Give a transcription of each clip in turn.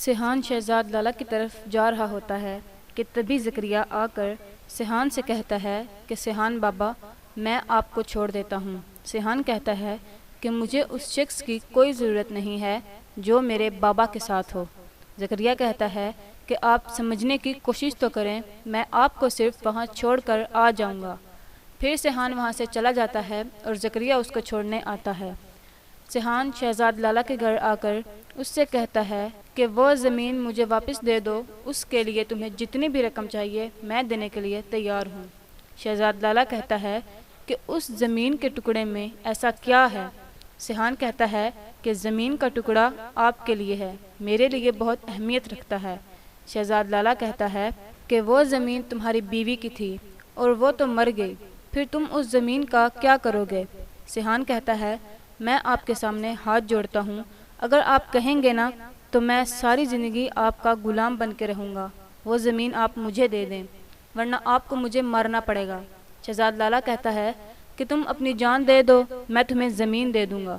سیحان شہزاد لالا کی طرف جا رہا ہوتا ہے کہ تبھی زکریا آ کر سیحان سے کہتا ہے کہ سیحان بابا میں آپ کو چھوڑ دیتا ہوں۔ سیحان کہتا ہے کہ مجھے اس شخص کی کوئی ضرورت نہیں ہے جو میرے بابا کے ساتھ ہو۔ زکریا کہتا ہے کہ آپ سمجھنے کی کوشش تو کریں، میں آپ کو صرف وہاں چھوڑ کر آ جاؤں گا۔ پھر سیحان وہاں سے چلا جاتا ہے اور زکریا اس کو چھوڑنے آتا ہے۔ سیحان شہزاد لالا کے گھر آ کر اس سے کہتا ہے کہ وہ زمین مجھے واپس دے دو، اس کے لیے تمہیں جتنی بھی رقم چاہیے میں دینے کے لیے تیار ہوں۔ شہزاد لالا کہتا ہے کہ اس زمین کے ٹکڑے میں ایسا کیا ہے؟ سیحان کہتا ہے کہ زمین کا ٹکڑا آپ کے لیے ہے، میرے لیے بہت اہمیت رکھتا ہے۔ شہزاد لالا کہتا ہے کہ وہ زمین تمہاری بیوی کی تھی اور وہ تو مر گئی، پھر تم اس زمین کا کیا کرو گے؟ سیحان کہتا ہے میں آپ کے سامنے ہاتھ جوڑتا ہوں، اگر آپ کہیں گے نا تو میں ساری زندگی آپ کا غلام بن کے رہوں گا۔ وہ زمین آپ مجھے دے دیں ورنہ آپ کو مجھے مرنا پڑے گا۔ شہزاد لالا کہتا ہے کہ تم اپنی جان دے دو، میں تمہیں زمین دے دوں گا۔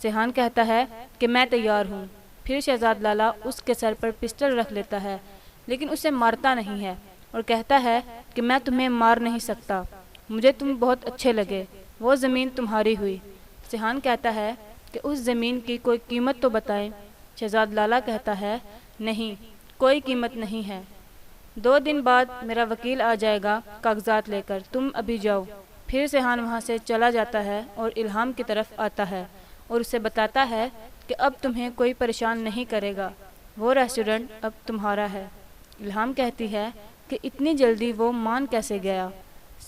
سیحان کہتا ہے کہ میں تیار ہوں۔ پھر شہزاد لالا اس کے سر پر پسٹل رکھ لیتا ہے لیکن اسے مارتا نہیں ہے اور کہتا ہے کہ میں تمہیں مار نہیں سکتا، مجھے تم بہت اچھے لگے، وہ زمین تمہاری ہوئی۔ سیحان کہتا ہے کہ اس زمین کی کوئی قیمت تو بتائیں۔ شہزاد لالا کہتا ہے نہیں، کوئی قیمت نہیں ہے، 2 دن بعد میرا وکیل آ جائے گا کاغذات لے کر، تم ابھی جاؤ۔ پھر سیحان وہاں سے چلا جاتا ہے اور الہام کی طرف آتا ہے اور اسے بتاتا ہے کہ اب تمہیں کوئی پریشان نہیں کرے گا، وہ ریسٹورنٹ اب تمہارا ہے۔ الہام کہتی ہے کہ اتنی جلدی وہ مان کیسے گیا؟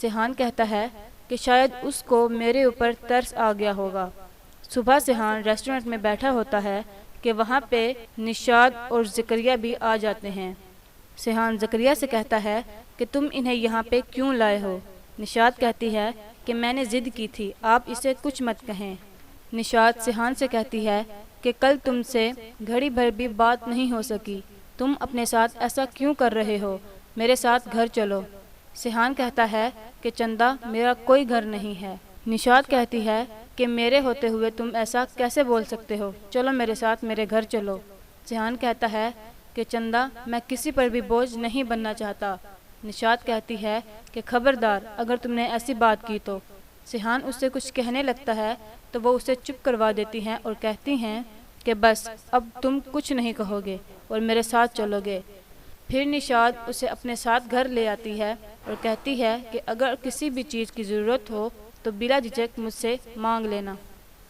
سیحان کہتا ہے کہ شاید اس کو میرے اوپر ترس آ گیا ہوگا۔ صبح سیحان ریسٹورنٹ میں بیٹھا ہوتا ہے کہ وہاں پہ نشاد اور زکریا بھی آ جاتے ہیں۔ سیحان زکریا سے کہتا ہے کہ تم انہیں یہاں پہ کیوں لائے ہو؟ نشاد کہتی ہے کہ میں نے ضد کی تھی، آپ اسے کچھ مت کہیں۔ نشاد سیحان سے کہتی ہے کہ کل تم سے گھڑی بھر بھی بات نہیں ہو سکی، تم اپنے ساتھ ایسا کیوں کر رہے ہو؟ میرے ساتھ گھر چلو۔ سیحان کہتا ہے کہ چندہ میرا کوئی گھر نہیں ہے۔ نشاد کہتی ہے کہ میرے ہوتے ہوئے تم ایسا کیسے بول سکتے ہو، چلو میرے ساتھ میرے گھر چلو۔ سیحان کہتا ہے کہ چندہ میں کسی پر بھی بوجھ نہیں بننا چاہتا۔ نشاد کہتی ہے کہ خبردار اگر تم نے ایسی بات کی تو۔ سیحان اس سے کچھ کہنے لگتا ہے تو وہ اسے چپ کروا دیتی ہیں اور کہتی ہیں کہ بس اب تم کچھ نہیں کہو گے اور میرے ساتھ چلو گے۔ پھر نشاد اسے اپنے ساتھ گھر لے آتی ہے اور کہتی ہے کہ اگر کسی بھی چیز کی ضرورت ہو تو بلا جھجک مجھ سے مانگ لینا۔